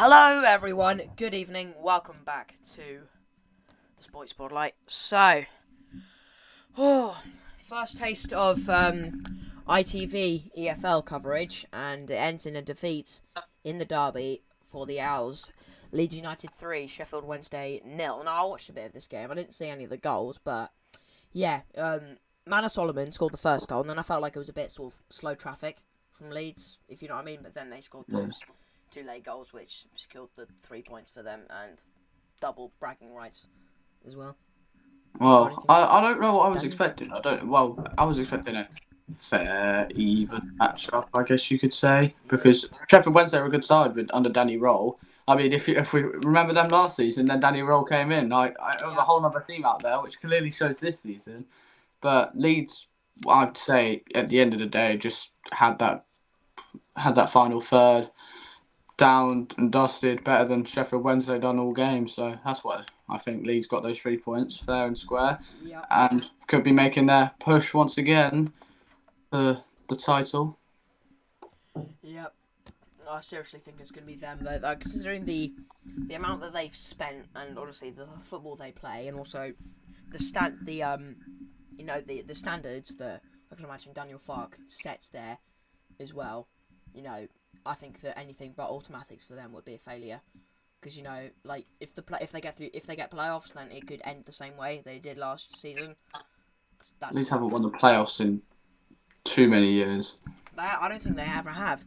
Hello everyone, good evening, welcome back to the Sporty Spotlight. So, first taste of ITV EFL coverage, and it ends in a defeat in the derby for the Owls. Leeds United 3, Sheffield Wednesday 0. Now, I watched a bit of this game, I didn't see any of the goals, but yeah, Manor Solomon scored the first goal, and then I felt like it was a bit sort of slow traffic from Leeds, if you know what I mean, but then they scored those two late goals, which secured the 3 points for them and double bragging rights as well. Well, I don't know what I was expecting. I was expecting a fair, even match-up, I guess you could say, because Sheffield Wednesday were a good side under Danny Roll. I mean, if we remember them last season, then Danny Roll came in. It was a whole other theme out there, which clearly shows this season. But Leeds, I'd say, at the end of the day, just had that final third down and dusted, better than Sheffield Wednesday done all game. So that's why I think Leeds got those 3 points fair and square, and could be making their push once again for the title. Yep. I seriously think it's going to be them, though, considering the amount that they've spent, and honestly the football they play, and also the standards that I can imagine Daniel Farke sets there as well. I think that anything but automatics for them would be a failure, because if they get playoffs, then it could end the same way they did last season. Leeds haven't won the playoffs in too many years. I don't think they ever have.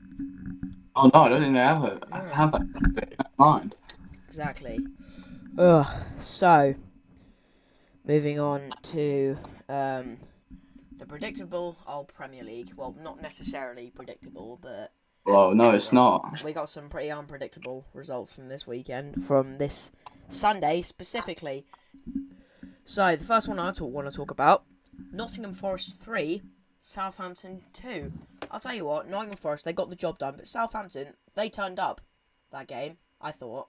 Oh no, I don't think they ever have that in mind. Exactly. So moving on to the predictable old Premier League. Well, not necessarily predictable, but well, no, it's not. We got some pretty unpredictable results from this weekend, from this Sunday specifically. So, the first one I want to talk about, Nottingham Forest 3, Southampton 2. I'll tell you what, Nottingham Forest, they got the job done, but Southampton, they turned up that game, I thought.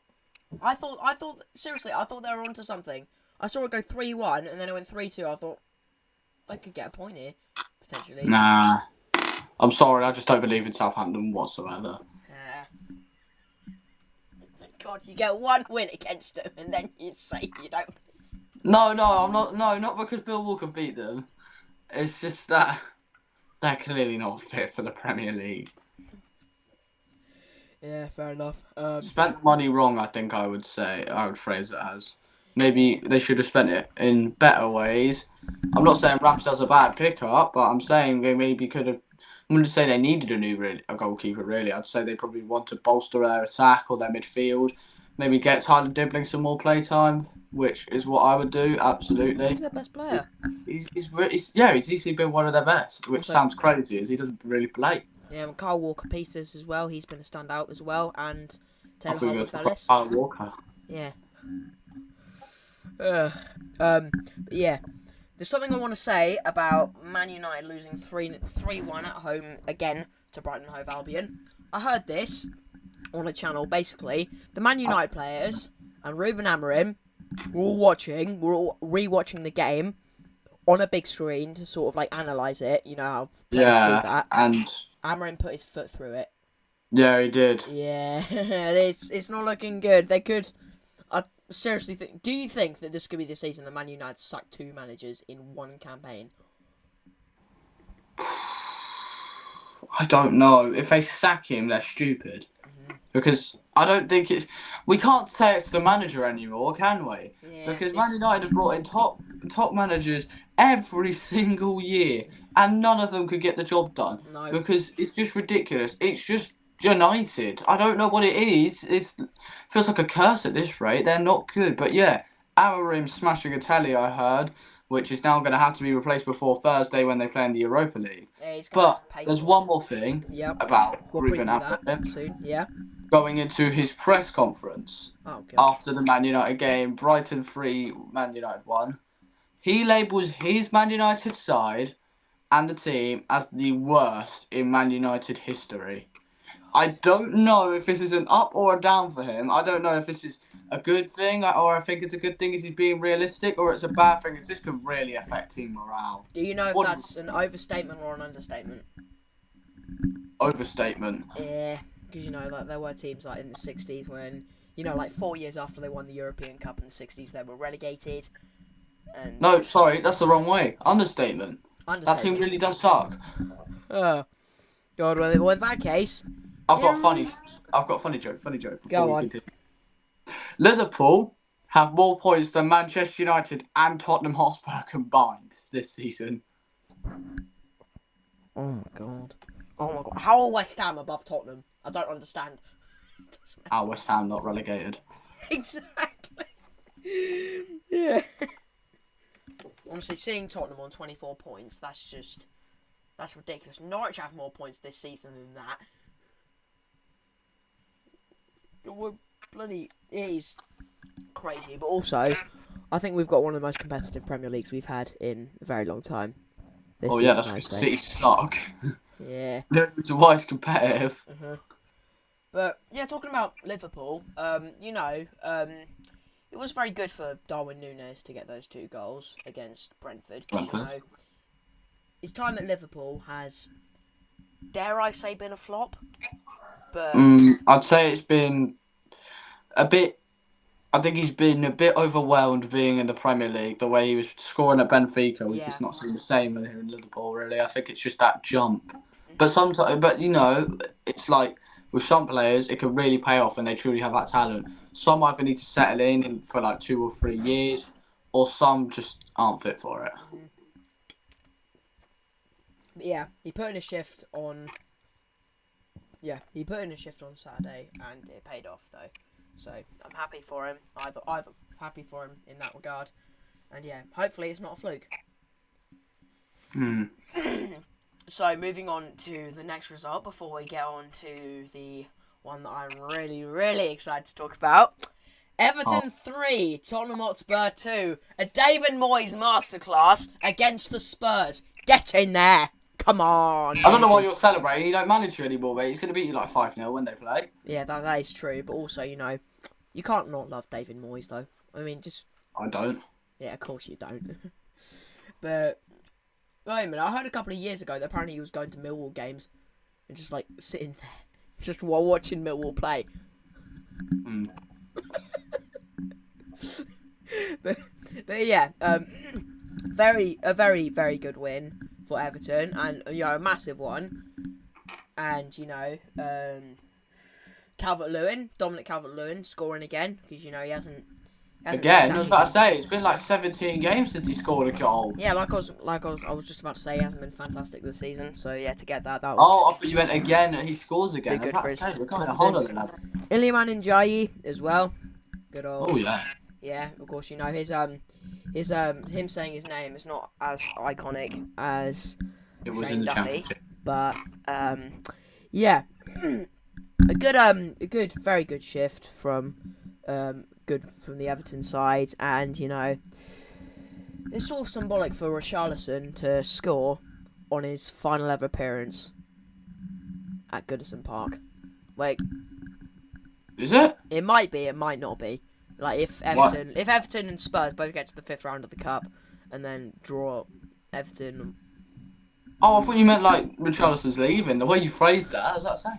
Seriously, I thought they were onto something. I saw it go 3-1, and then it went 3-2. I thought, they could get a point here, potentially. Nah. I'm sorry, I just don't believe in Southampton whatsoever. God, you get one win against them, and then you say you don't. No, I'm not. No, not because Bill Walker beat them. It's just that they're clearly not fit for the Premier League. Yeah, fair enough. Spent money wrong, I think I would phrase it as. Maybe they should have spent it in better ways. I'm not saying Ramsdale's a bad pickup, but I'm saying they maybe could have. I wouldn't say they needed a goalkeeper, really. I'd say they probably want to bolster their attack or their midfield. Maybe get Tyler Dibbling some more playtime, which is what I would do, absolutely. He's their best player. He's easily been one of their best, which sounds crazy, as he doesn't really play. Yeah, and Kyle Walker-Peters as well. He's been a standout as well, and Taylor Harwood-Bellis. Kyle Walker. Yeah. Yeah. There's something I want to say about Man United losing 3-1 at home again to Brighton & Hove Albion. I heard this on a channel. Basically, the Man United players and Ruben Amorim were all rewatching the game on a big screen to sort of analyse it. You know how players do that. And Amorim put his foot through it. Yeah, he did. Yeah, it's not looking good. They could. I seriously think. Do you think that this could be the season that Man United sack 2 managers in one campaign? I don't know. If they sack him, they're stupid. Because I don't think it's. We can't say it's the manager anymore, can we? Yeah, because Man United have brought in top managers every single year, and none of them could get the job done. No. Because it's just ridiculous. It's just United. I don't know what it is. It feels like a curse at this rate. They're not good. But yeah, Amorim smashing a telly, I heard, which is now going to have to be replaced before Thursday when they play in the Europa League. Yeah, but there's one more thing about Ruben Amorim. Yeah. Going into his press conference after the Man United game, Brighton 3, Man United 1. He labels his Man United side and the team as the worst in Man United history. I don't know if this is an up or a down for him. I don't know if this is a good thing, or I think it's a good thing is he's being realistic, or it's a bad thing. This could really affect team morale. Do you know if that's an overstatement or an understatement? Overstatement. Yeah, Because, like, there were teams, like, in the 60s when, like, 4 years after they won the European Cup in the 60s, they were relegated. And No, sorry, that's the wrong way. Understatement. That team understatement. really does suck. Oh, God, well, in that case... I've got a funny joke before Go we on. continue. Liverpool have more points than Manchester United and Tottenham Hotspur combined this season. Oh my god. How are West Ham above Tottenham? I don't understand. How West Ham not relegated? Exactly. Yeah. Honestly, seeing Tottenham on 24 points, that's ridiculous. Norwich have more points this season than that. It is crazy, but also, I think we've got one of the most competitive Premier Leagues we've had in a very long time. This Yeah, season, that's because City suck. Yeah. It's why it's competitive. But yeah, talking about Liverpool, it was very good for Darwin Núñez to get those 2 goals against Brentford. His time at Liverpool has, dare I say, been a flop. But I'd say it's been a bit. I think he's been a bit overwhelmed being in the Premier League. The way he was scoring at Benfica, we've just not seen the same here in Liverpool. Really, I think it's just that jump. But sometimes, it's like with some players, it can really pay off, and they truly have that talent. Some either need to settle in for like 2 or 3 years, or some just aren't fit for it. Yeah, he put in a shift on. Yeah, he put in a shift on Saturday, and it paid off though. So I'm happy for him. I've happy for him in that regard, and yeah, hopefully it's not a fluke. So moving on to the next result before we get on to the one that I'm really, really excited to talk about. Everton 3, Tottenham Hotspur 2. A David Moyes masterclass against the Spurs. Get in there. Come on. I don't know why you're celebrating. You don't manage you anymore, mate. He's going to beat you like 5-0 when they play. Yeah, that is true. But also, you can't not love David Moyes, though. I mean, just... I don't. Yeah, of course you don't. But... Wait a minute, I heard a couple of years ago that apparently he was going to Millwall games and just, like, sitting there, just while watching Millwall play. but yeah, very, very good win for Everton, and, a massive one. And, Dominic Calvert-Lewin scoring again, because, he hasn't Again, I was about to say, it's been like 17 games since he scored a goal. Yeah, I was just about to say, he hasn't been fantastic this season. So yeah, to get that. I thought you meant again. He scores again. Good for his we're coming a hold on it, lad. Iliman Ndiaye as well. Good old. Oh yeah. Yeah, of course. His him saying his name is not as iconic as It was Shane in the Duffy, championship. but yeah, a good, very good shift from the Everton side, and it's sort of symbolic for Richarlison to score on his final ever appearance at Goodison Park. Wait, is it? It might be, it might not be. Like if Everton and Spurs both get to the 5th round of the cup and then draw Everton. Oh, I thought you meant like Richarlison's leaving. The way you phrased that, as I say.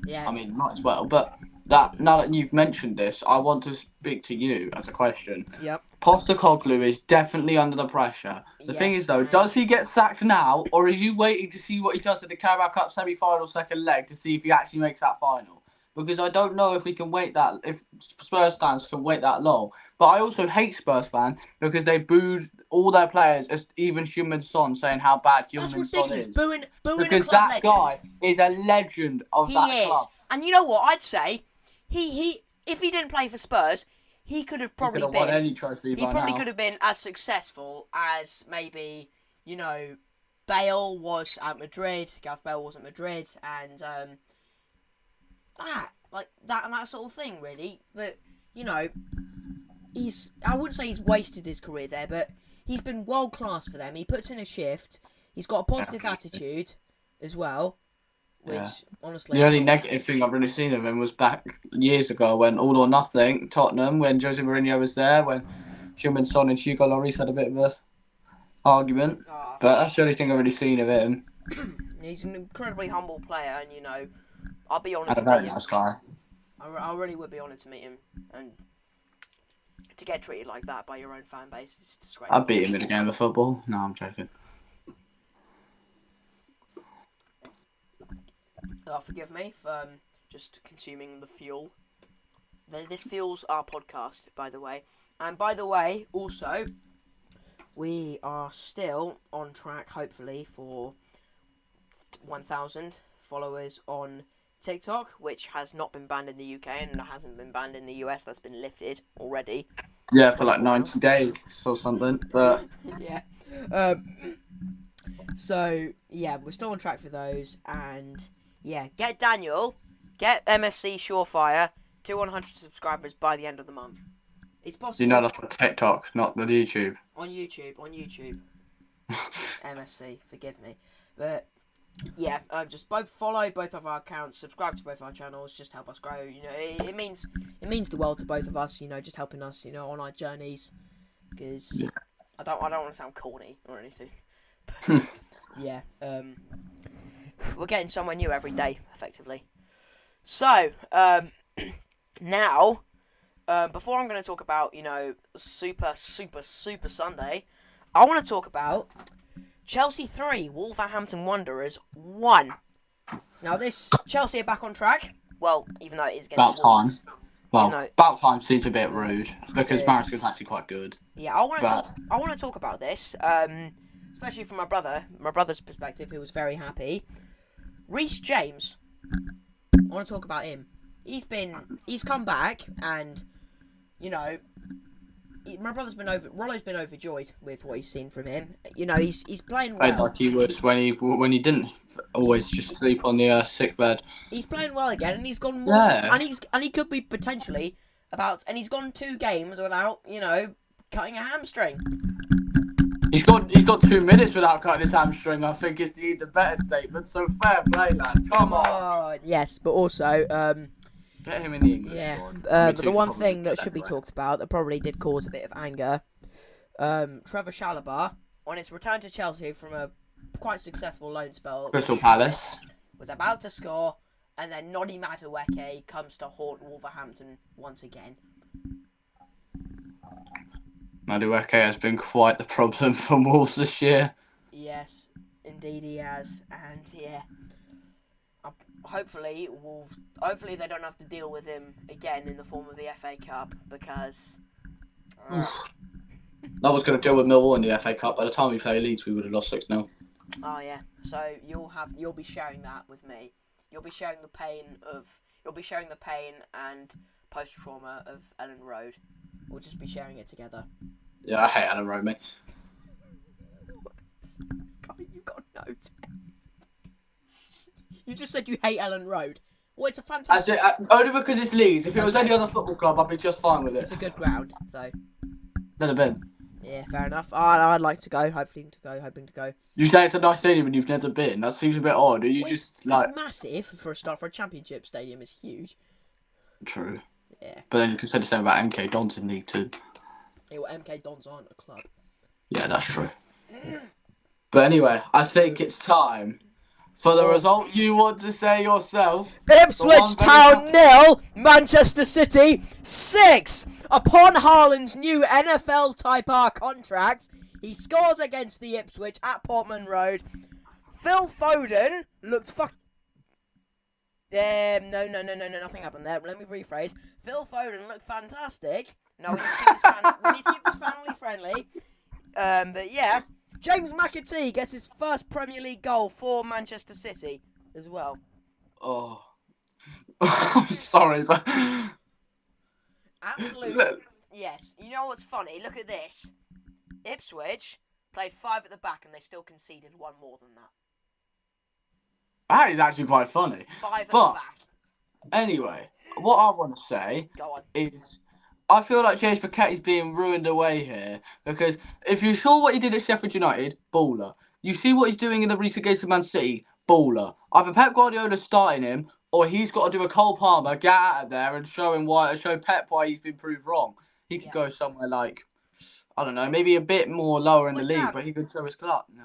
Yeah. I mean, might as well. But now that you've mentioned this, I want to speak to you as a question. Yep. Postecoglou is definitely under the pressure. The thing is, though, does he get sacked now, or are you waiting to see what he does at the Carabao Cup semi-final second leg to see if he actually makes that final? Because I don't know if we can wait that, if Spurs fans can wait that long. But I also hate Spurs fans because they booed all their players, as even Heung-min Son, saying how bad Heung-min Son is. Booing because a club that legend. guy is a legend of that club. And you know what? I'd say he if he didn't play for Spurs, he could have probably been. Won any trophy he by probably now. could have been as successful as maybe Bale was at Madrid. Gareth Bale was at Madrid, and that sort of thing, really. But I wouldn't say he's wasted his career there, but he's been world class for them. He puts in a shift. He's got a positive attitude as well. Which, honestly... The only negative thing I've really seen of him was back years ago when All or Nothing, Tottenham, when Jose Mourinho was there, when Heung-min Son and Hugo Lloris had a bit of an argument. But that's the only thing I've really seen of him. He's an incredibly humble player, and, I'll be honoured And to a very meet him. nice guy. I really would be honoured to meet him, and to get treated like that by your own fan base is disgraceful. I'd beat him in a game of football. No, I'm joking. Forgive me for just consuming the fuel. This fuels our podcast, by the way. And by the way, also, we are still on track, hopefully, for 1,000 followers on TikTok, which has not been banned in the UK and hasn't been banned in the US. That's been lifted already. Yeah, for like 90 days or something. But yeah. So, yeah, we're still on track for those. And, yeah, get MFC Surefire to 100 subscribers by the end of the month. It's possible. you know that's on TikTok, not the YouTube. On YouTube. MFC, forgive me. But, yeah, just follow both of our accounts, subscribe to both our channels, just help us grow. You know, it means the world to both of us, you know, just helping us, you know, on our journeys. Because I don't want to sound corny or anything. But, yeah, we're getting somewhere new every day, effectively. So, now, before I'm going to talk about, you know, Super Sunday, I want to talk about Chelsea 3, Wolverhampton Wanderers 1. So now this, Chelsea are back on track. Well, even though it is against Wolves. Well, about time seems a bit rude, because Maresca's actually quite good. Yeah, I want to talk about this, especially from my brother's perspective, who was very happy. Reece James, I want to talk about him. He's come back, and, you know, Rollo's been overjoyed with what he's seen from him. You know, he's playing well. Like he was when he didn't always just sleep on the sick bed. He's playing well again, and he's gone more. Yeah. And he could be potentially and he's gone 2 games without, you know, cutting a hamstring. He's got 2 minutes without cutting his hamstring. I think is the better statement. So fair play, lad. Come on. Yes, but also get him in the English. Yeah, but the one thing that should be talked about that probably did cause a bit of anger, Trevor Chalobah, on his return to Chelsea from a quite successful loan spell, Crystal Palace, was about to score, and then Noni Madueke comes to haunt Wolverhampton once again. Madueke has been quite the problem for Wolves this year. Yes, indeed he has, and yeah. Hopefully they don't have to deal with him again in the form of the FA Cup, because I was going to deal with Millwall in the FA Cup. By the time we play Leeds, we would have lost 6-0. Oh yeah, so you'll be sharing that with me. You'll be sharing the pain and post trauma of Ellen Road. We'll just be sharing it together. Yeah, I hate Ellen Road, mate. You got no taste. You just said you hate Ellen Road. Well, it's a fantastic... only because it's Leeds. If it was any other football club, I'd be just fine with it. It's a good ground, though. Never been. Yeah, fair enough. I'd like to go, hoping to go. You say it's a nice stadium and you've never been. That seems a bit odd. It's massive for a start. For a championship stadium, it's huge. True. Yeah. But then you can say the same about MK Dons in League 2. Yeah, well, MK Dons aren't a club. Yeah, that's true. But anyway, I think it's time for the result you want to say yourself. Ipswich Town 0, Manchester City 6. Upon Haaland's new NFL Type R contract, he scores against the Ipswich at Portman Road. Phil Foden looked no, nothing happened there. Let me rephrase. Phil Foden looked fantastic. No, we need to keep this family friendly. But yeah, James McAtee gets his first Premier League goal for Manchester City as well. Oh, I'm sorry, but absolute. Yes, you know what's funny? Look at this. Ipswich played 5 at the back and they still conceded 1 more than that. That is actually quite funny. 5 at the back. Anyway, what I want to say is I feel like James McAtee's being ruined away here, because if you saw what he did at Sheffield United, baller. You see what he's doing in the recent games of Man City, baller. Either Pep Guardiola's starting him, or he's got to do a Cole Palmer, get out of there and show Pep why he's been proved wrong. He could go somewhere like, I don't know, maybe a bit more lower in the league, but he could show his club. No.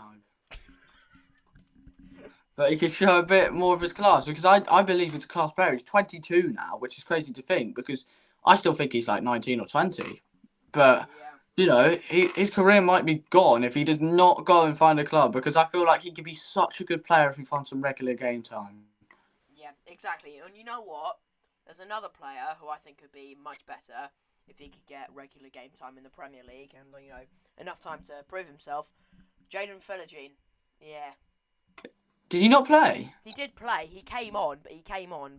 But he could show a bit more of his class because I believe he's a class player. He's 22 now, which is crazy to think because I still think he's like 19 or 20. But, his career might be gone if he does not go and find a club because I feel like he could be such a good player if he finds some regular game time. Yeah, exactly. And you know what? There's another player who I think could be much better if he could get regular game time in the Premier League and, enough time to prove himself. Jaden Philogene. Yeah. Did he not play? He did play. He came on,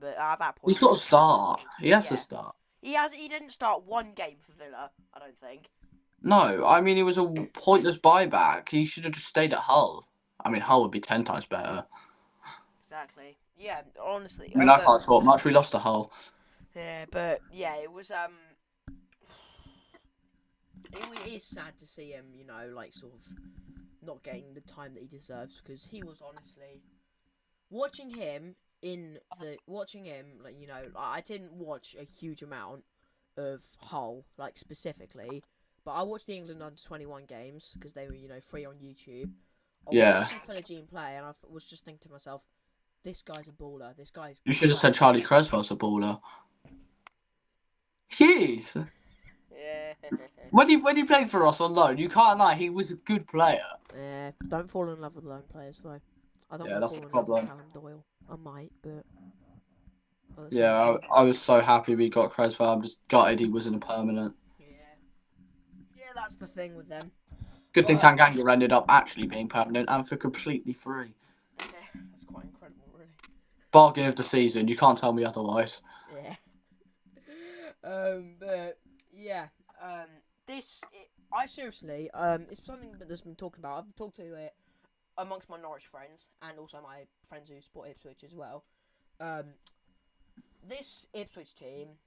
but at that point... He's got to start. He has to start. He didn't start one game for Villa, I don't think. No, I mean, it was a pointless buyback. He should have just stayed at Hull. I mean, Hull would be 10 times better. Exactly. Yeah, honestly. I mean, I can't talk much. We lost to Hull. Yeah, but, it was, It is sad to see him, sort of not getting the time that he deserves because he was honestly... Watching him, I didn't watch a huge amount of Hull, specifically, but I watched the England under-21 games because they were, free on YouTube. I was watching Philogene play and I was just thinking to myself, this guy's a baller. This guy's... You should have said Charlie Creswell's a baller. He is. Yeah. When he played for us on loan, you can't lie, he was a good player. Yeah, don't fall in love with loan players though. I don't Yeah, want to that's fall the in love problem. with Callum Doyle. I might, but... Yeah, I was so happy we got Creswell. I'm just gutted he wasn't a permanent. Yeah, that's the thing with them. Good thing Tanganga ended up actually being permanent and for completely free. Yeah, that's quite incredible, really. Bargain of the season. You can't tell me otherwise. Yeah. But yeah. It's something that's been talked about. I've talked to it amongst my Norwich friends and also my friends who support Ipswich as well. This Ipswich team,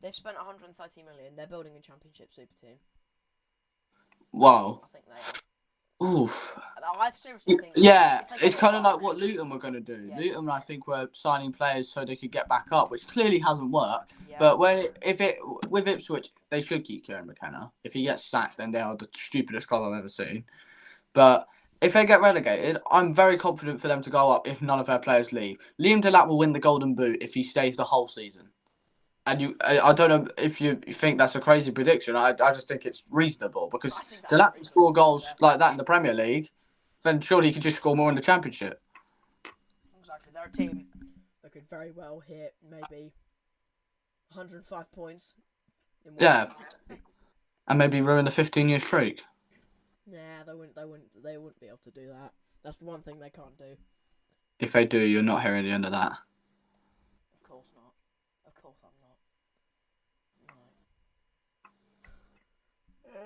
they've spent 130 million. They're building a championship super team. Wow. I think they are. Oof. I seriously think. Yeah, it's kind of like what Luton were going to do. Yeah. Luton, I think, were signing players so they could get back up, which clearly hasn't worked. Yeah. But with Ipswich, they should keep Kieran McKenna. If he gets sacked, then they are the stupidest club I've ever seen. But if they get relegated, I'm very confident for them to go up if none of their players leave. Liam Delap will win the Golden Boot if he stays the whole season. And I don't know if you think that's a crazy prediction. I just think it's reasonable because Delap can score goals like that in the Premier League. Then surely he could just score more in the Championship. Exactly. They're a team that could very well hit maybe 105 points. Yeah. And maybe ruin the 15-year streak. Nah, they wouldn't be able to do that. That's the one thing they can't do. If they do, you're not hearing the end of that. Of course not. Of course I'm not. No.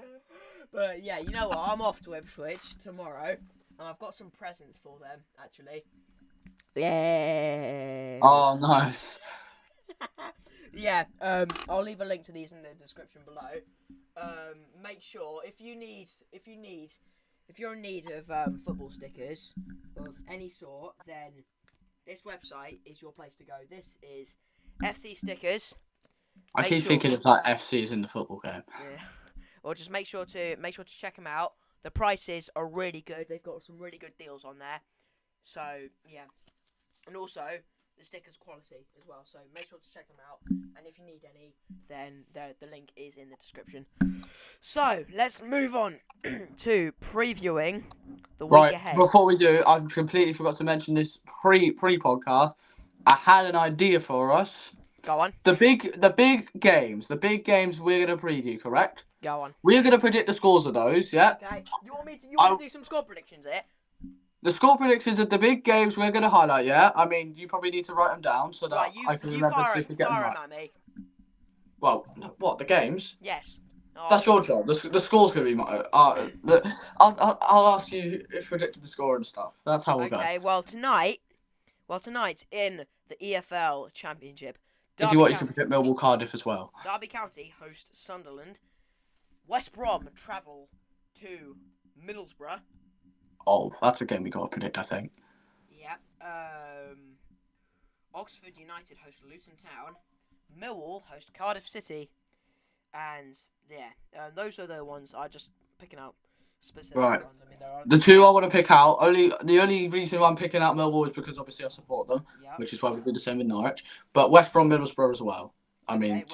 But yeah, you know what? I'm off to Ipswich tomorrow, and I've got some presents for them, actually. Yeah. Oh, nice. Yeah, I'll leave a link to these in the description below. Make sure if you're in need of football stickers of any sort, then this website is your place to go. This is FC Stickers. I keep thinking of like FC is in the football game. Yeah. Or just make sure to check them out. The prices are really good. They've got some really good deals on there. So yeah, and also the stickers quality as well. So make sure to check them out. And if you need any, then the link is in the description. So let's move on to previewing the week ahead. Before we do, I completely forgot to mention this pre-podcast. I had an idea for us. Go on. The big games we're gonna preview, correct? Go on. We're gonna predict the scores of those, yeah. Okay. You want to do some score predictions here? The score predictions of the big games we're gonna highlight, yeah. I mean, you probably need to write them down so that I can remember if we get them right. Me. Well, what the games? Yes. Oh. That's your job. The score's gonna be my. I'll ask you if predicted the score and stuff. That's how we'll go. Okay. Well, tonight in the EFL Championship. If you want, you can predict Millwall Cardiff as well. Derby County host Sunderland. West Brom travel to Middlesbrough. Oh, that's a game we got to predict, I think. Yeah. Oxford United host Luton Town. Millwall host Cardiff City. And yeah, those are the ones I just picking out. specific Right. ones. I mean, there are The two I want to pick out. The only reason why I'm picking out Millwall is because obviously I support them, which is why we do the same with Norwich. But West Brom, Middlesbrough as well. I mean,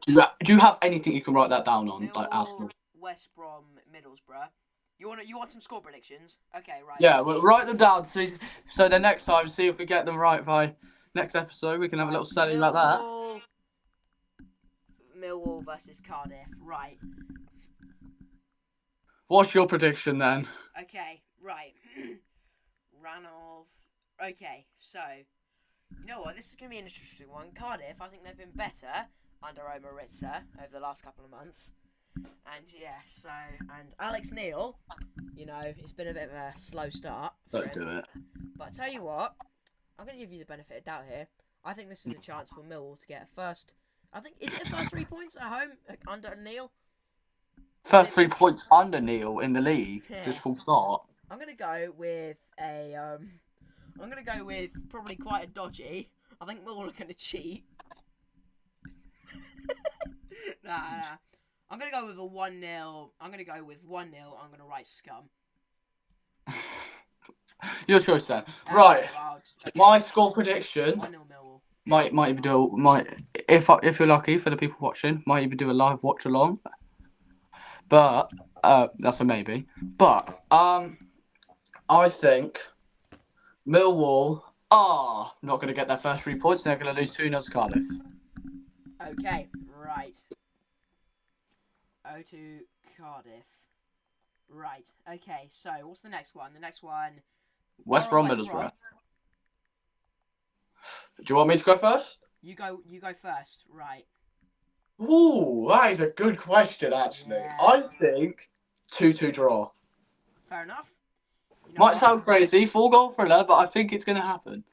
do you have anything you can write that down on? Millwall, like Arsenal. West Brom, Middlesbrough. You want some score predictions? Okay, right. Yeah, we'll write them down. So the next time, see if we get them right by next episode. We can have a little study like that. Millwall versus Cardiff. Right. What's your prediction then? Okay, right. Ranulph. Okay, so you know what? This is gonna be an interesting one. Cardiff, I think they've been better under Omar Ritzer over the last couple of months. And and Alex Neil, you know, it's been a bit of a slow start for him. Don't do it. But I tell you what, I'm going to give you the benefit of doubt here. I think this is a chance for Millwall to get a first. Is it the first 3 points at home under Neil? First 3 points under Neil in the league, just full start. I'm going to go with I'm going to go with probably quite a dodgy. I think Millwall are going to cheat. Nah. I'm going to go with a 1-0. I'm going to go with 1-0. I'm going to write scum. Your choice then. Right. Okay. My score prediction 1-0 Millwall. Might even do if you're lucky for the people watching, might even do a live watch along. But that's a maybe. But I think Millwall are not going to get their first 3 points. They're going to lose 2-0 to Cardiff. Okay, right. 0-2 Cardiff. Right. Okay. So what's the next one? The next one. West Brom, Middlesbrough. Do you want me to go first? You go first. Right. Ooh, that is a good question, actually. Yeah. I think 2-2 draw. Fair enough. You know Might sound crazy, 4-goal thriller, but I think it's going to happen.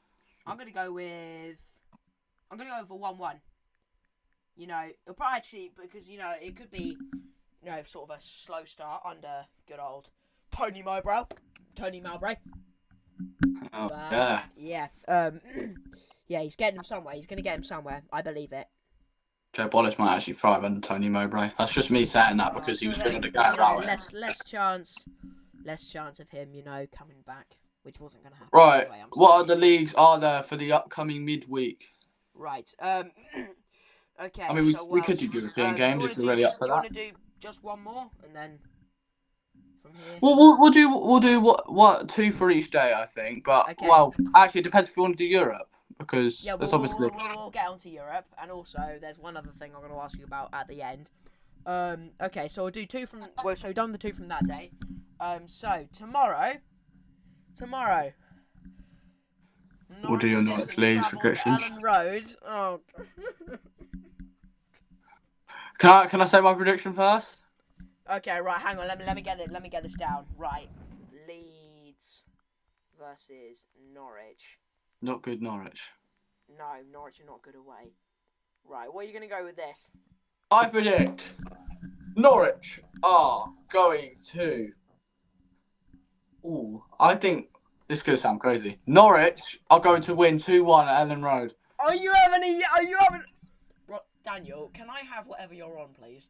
I'm going to go with a 1-1. You know, it'll probably actually, because, you know, it could be, you know, sort of a slow start under good old Tony Mowbray. Oh, but, yeah. Yeah. Yeah, he's getting him somewhere. He's going to get him somewhere. I believe it. Joe Bollis might actually thrive under Tony Mowbray. That's just me saying that because he was going to get around it. Less chance of him, you know, coming back, which wasn't going to happen. Right. Anyway, what other leagues are there for the upcoming midweek? Right. Okay. I mean, we could do European games if you're really up for that. Do you want to do just one more and then from here? Well, we'll do what 2 for each day, I think. But well, actually, it depends if you want to do Europe because there's obviously we'll get onto Europe, and also there's one other thing I'm going to ask you about at the end. Okay, so we'll do 2 from. Well, so we've done the 2 from that day. So tomorrow. We'll do your Norwich Leeds prediction. Ellen Road. Oh. Can I say my prediction first? Okay, right. Hang on. Let me get this down. Right. Leeds versus Norwich. Not good, Norwich. No, Norwich are not good away. Right. What are you gonna go with this? I predict Norwich are going to. Ooh, I think this could sound crazy. Norwich are going to win 2-1 at Ellen Road. Are you having? Daniel, can I have whatever you're on, please?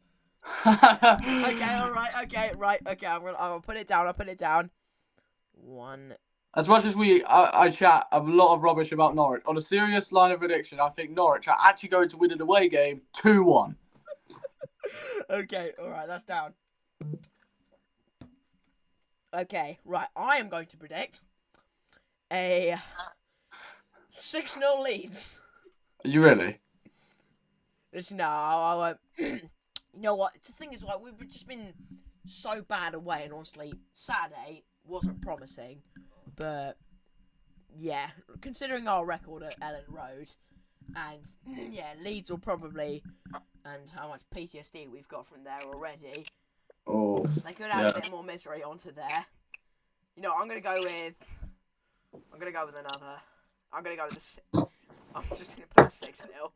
Okay, all right, okay, right, okay. I'll put it down. 1. As much as I chat a lot of rubbish about Norwich, on a serious line of prediction, I think Norwich are actually going to win an away game 2-1. Okay, all right, that's down. Okay, right. I am going to predict a 6-0 Leeds. Are you really? No, I won't. You know what? The thing is, like, we've just been so bad away, and honestly, Saturday wasn't promising. But yeah, considering our record at Ellen Road, and yeah, Leeds will probably, and how much PTSD we've got from there already. Oh, they could add a bit more misery onto there. You know, I'm gonna go with another. I'm gonna go with I'm just gonna put a 6-0.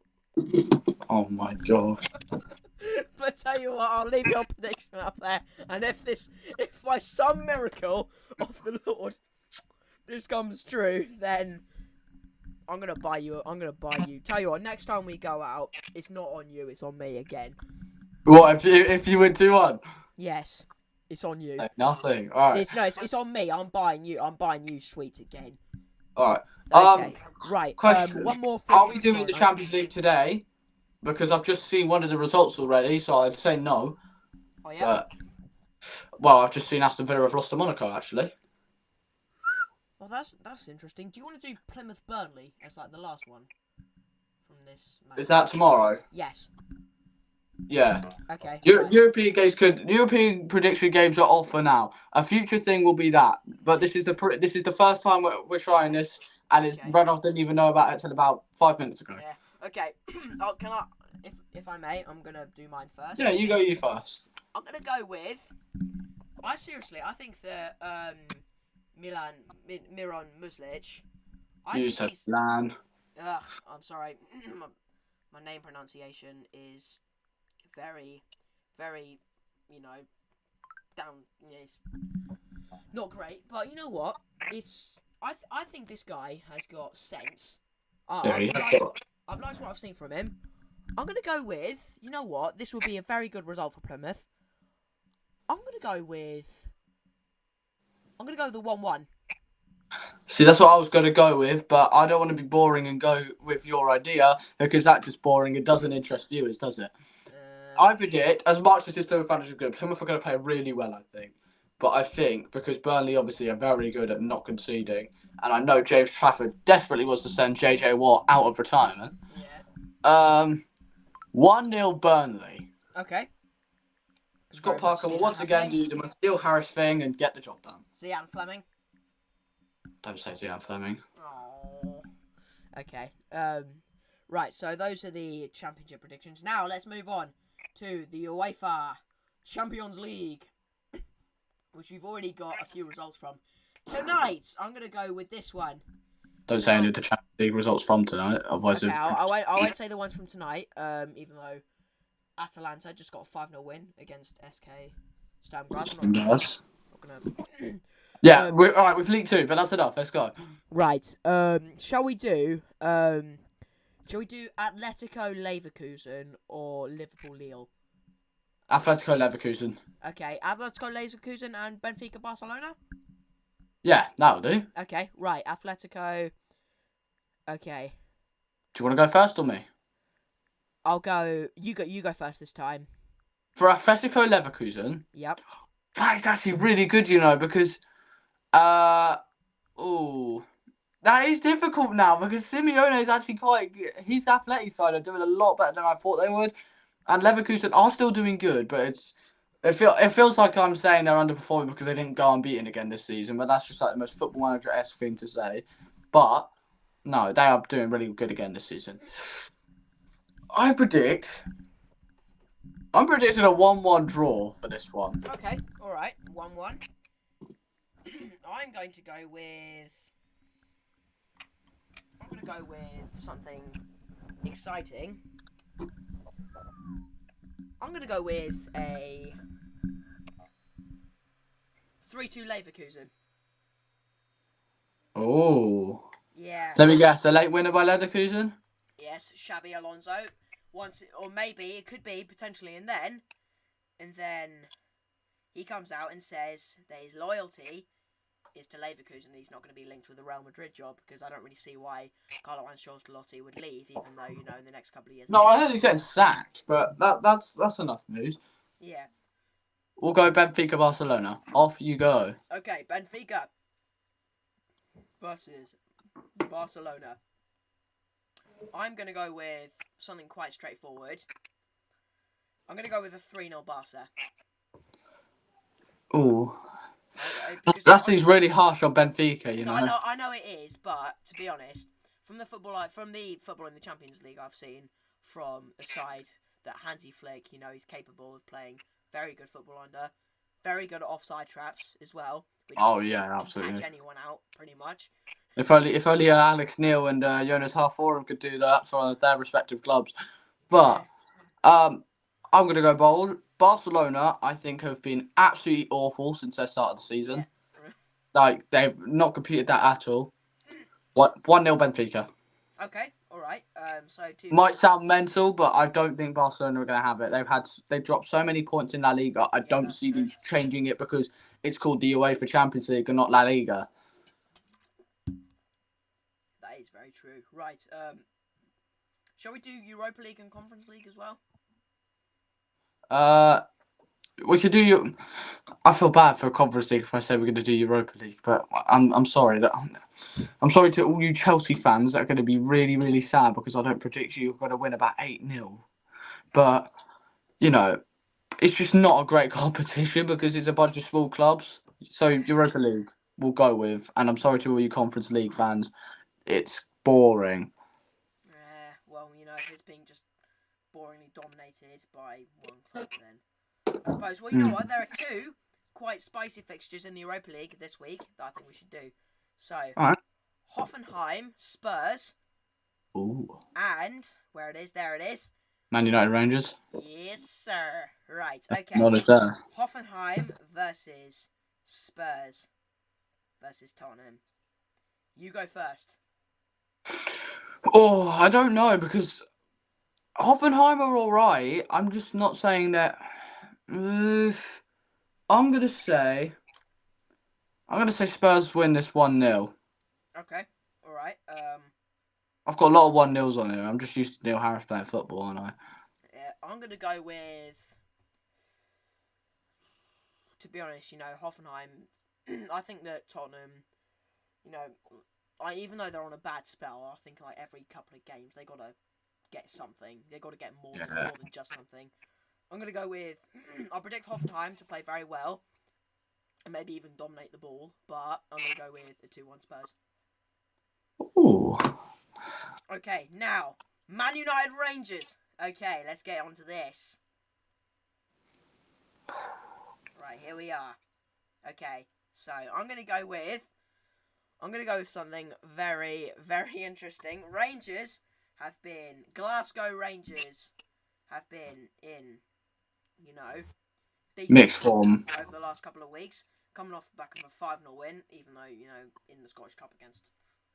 Oh my god. But tell you what, I'll leave your prediction up there. And if by some miracle of the Lord this comes true, then I'm gonna buy you. Tell you what, next time we go out, it's not on you, it's on me again. What if you win 2-1? Yes. It's on you. Nothing. All right. It's on me. I'm buying you sweets again. All right. Okay. Right. Question. One more thing. Are we doing the Champions League today? Because I've just seen one of the results already, so I'd say no. Oh yeah. But, well, I've just seen Aston Villa have lost to Monaco actually. Well, that's interesting. Do you want to do Plymouth Burnley as like the last one from this match? Is that tomorrow? Yes. Yeah. Okay. European prediction games are off for now. A future thing will be that, but this is the first time we're trying this, and it's Rudolph didn't even know about it until about 5 minutes ago. Yeah. Okay. Can I, if I may, I'm gonna do mine first. Yeah, you first. I'm gonna go with. I think that Miran Muslic. You said Lan. I'm sorry. My name pronunciation is very, very, down. It's not great, but you know what? I think this guy has got sense. I've liked what I've seen from him. I'm gonna go with. You know what? This will be a very good result for Plymouth. I'm gonna go with the 1-1. See, that's what I was going to go with, but I don't want to be boring and go with your idea because that's just boring. It doesn't interest viewers, does it? I predict, as much as this Plymouth fans are good, Plymouth are going to play really well, I think. But I think, because Burnley obviously are very good at not conceding, and I know James Trafford desperately wants to send JJ Watt out of retirement. Yeah. 1-0 Burnley. Okay. Scott Parker will once again do the Steele Harris thing and get the job done. Zian Fleming. Don't say Zian Fleming. Oh. Okay. Right, so those are the championship predictions. Now let's move on to the UEFA Champions League, which we've already got a few results from. Tonight, I'm going to go with this one. Don't say any of the Champions League results from tonight, otherwise... Okay, I won't say the ones from tonight, even though Atalanta just got a 5-0 win against SK Sturm Graz. I'm not gonna... Yeah, alright, we've leaked 2, but that's enough. Let's go. Right. Shall we do Atletico Leverkusen or Liverpool Lille? Atletico Leverkusen. Okay, Atletico Leverkusen and Benfica Barcelona? Yeah, that'll do. Okay, right, Atletico. Okay. Do you want to go first or me? I'll go. You go first this time. For Atletico Leverkusen. Yep. That is actually really good, because that is difficult now because Simeone is actually his athletic side are doing a lot better than I thought they would, and Leverkusen are still doing good, but it feels like I'm saying they're underperforming because they didn't go unbeaten again this season, but that's just like the most Football Manager-esque thing to say. But no, they are doing really good again this season. I'm predicting a 1-1 draw for this one. Okay, all right, 1-1. I'm going to go with something exciting. I'm going to go with a 3-2 Leverkusen. Oh. Yeah. Let me guess, a late winner by Leverkusen? Yes, Xabi Alonso. Or maybe it could be potentially, and then he comes out and says that his loyalty is to Leverkusen. He's not going to be linked with the Real Madrid job because I don't really see why Carlo Ancelotti would leave, even though in the next couple of years. No, I heard he's getting sacked, but that's enough news. Yeah. We'll go Benfica Barcelona. Off you go. Okay, Benfica versus Barcelona. I'm going to go with something quite straightforward. I'm going to go with a 3-0 Barca. Ooh. That seems really harsh on Benfica, you know. I know it is, but to be honest, from the football in the Champions League I've seen from a side that Hansi Flick, he's capable of playing very good football under, very good at offside traps as well. Which absolutely. Catch anyone out, pretty much. If only Alex Neil and Jonas Halforum could do that for their respective clubs. But I'm going to go bold. Barcelona, I think, have been absolutely awful since they started the season. Yeah. They've not competed that at all. 1-0 Benfica. Okay, all right. So two Might sound mental, but I don't think Barcelona are going to have it. They've dropped so many points in La Liga. I don't see them changing it because it's called the UEFA Champions League and not La Liga. That is very true. Right. Shall we do Europa League and Conference League as well? We could do. I feel bad for Conference League if I say we're going to do Europa League, but I'm sorry I'm sorry to all you Chelsea fans that are going to be really, really sad because I don't predict you're going to win about 8-0. But it's just not a great competition because it's a bunch of small clubs. So Europa League we'll go with, and I'm sorry to all you Conference League fans. It's boring. Well, if it's being just boringly dominated by one club, then I suppose. Well, you know what? There are two quite spicy fixtures in the Europa League this week that I think we should do. So, all right. Hoffenheim, Spurs. Ooh. And there it is. Man United Rangers. Yes, sir. Right, okay. Not there. Hoffenheim versus Spurs versus Tottenham. You go first. Oh, I don't know because Hoffenheim are all right. I'm just not saying that. I'm gonna say Spurs win this 1-0. Okay, all right. I've got a lot of 1-0s on here. I'm just used to Neil Harris playing football, aren't I? Yeah, I'm gonna go with. To be honest, Hoffenheim. I think that Tottenham, even though they're on a bad spell, I think like every couple of games they gotta get something. They gotta get more than just something. I'm gonna go with. I'll predict Hoffenheim to play very well, and maybe even dominate the ball. But I'm gonna go with a 2-1 Spurs. Ooh. Okay, now Man United Rangers. Okay, let's get on to this. Right, here we are. Okay, so I'm gonna go with something very, very interesting. Glasgow Rangers have been in, decent mixed form over the last couple of weeks, coming off the back of a 5-0 win, even though, in the Scottish Cup against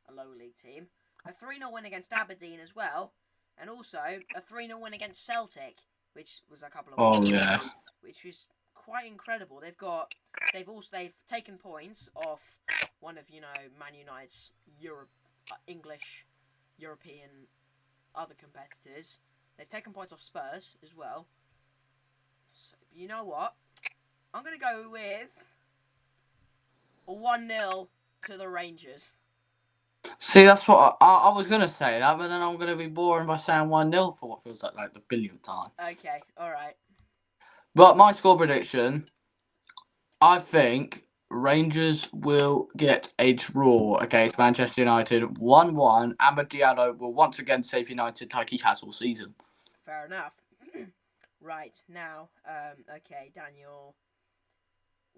a lower league team. A 3-0 win against Aberdeen as well, and also a 3-0 win against Celtic, which was a couple of weeks ago, which was quite incredible. They've taken points off one of Man United's English, European other competitors. They've taken points off Spurs as well. So, you know what? I'm gonna go with a 1-0 to the Rangers. See, that's what I was going to say that, but then I'm going to be boring by saying 1-0 for what feels like the billionth time. Okay, alright. But my score prediction, I think Rangers will get a draw against Manchester United 1-1. Amad Diallo will once again save United like he has all season. Fair enough. Right, now, okay, Daniel.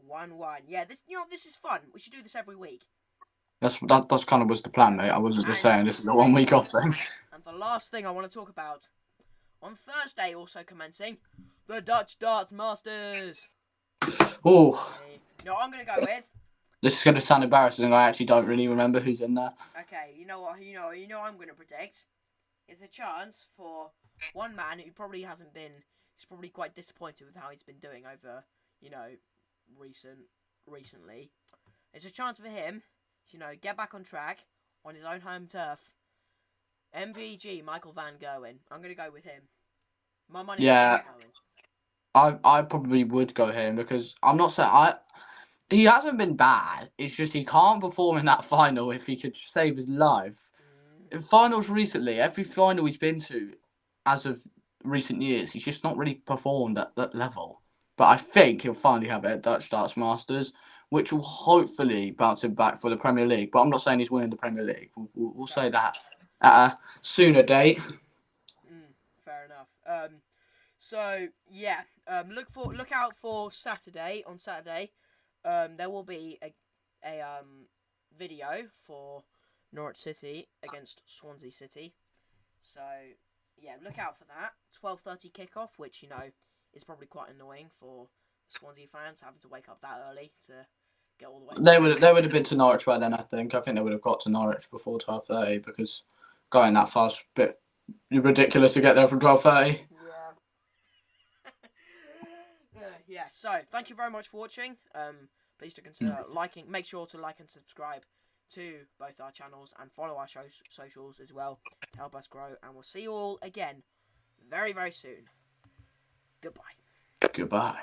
1-1. Yeah, this is fun. We should do this every week. That's kind of was the plan, mate. I wasn't just saying this is a 1 week off thing. And the last thing I want to talk about, on Thursday, also commencing, the Dutch Darts Masters. Oh. No, I'm gonna go with. This is gonna sound embarrassing. I actually don't really remember who's in there. Okay, you know what? I'm gonna predict. It's a chance for one man who probably hasn't been. He's probably quite disappointed with how he's been doing over, recently. It's a chance for him. Get back on track on his own home turf. MVG, Michael Van Gerwen. I'm going to go with him. My money. Yeah. I probably would go him because I'm not saying he hasn't been bad. It's just he can't perform in that final if he could save his life. In finals recently, every final he's been to, as of recent years, he's just not really performed at that level. But I think he'll finally have it at Dutch Darts Masters, which will hopefully bounce him back for the Premier League. But I'm not saying he's winning the Premier League. We'll say that at a sooner date. Fair enough. So yeah, look out for Saturday. On Saturday, there will be a video for Norwich City against Swansea City. So yeah, look out for that. 12:30 kickoff, which is probably quite annoying for Swansea fans having to wake up that early to get all the way. They would have been to Norwich by then. I think they would have got to Norwich before 12:30 because going that fast. Bit ridiculous to get there from 12:30. Yeah. So thank you very much for watching. Please do consider liking. Make sure to like and subscribe to both our channels and follow our socials as well to help us grow. And we'll see you all again very, very soon. Goodbye. Goodbye.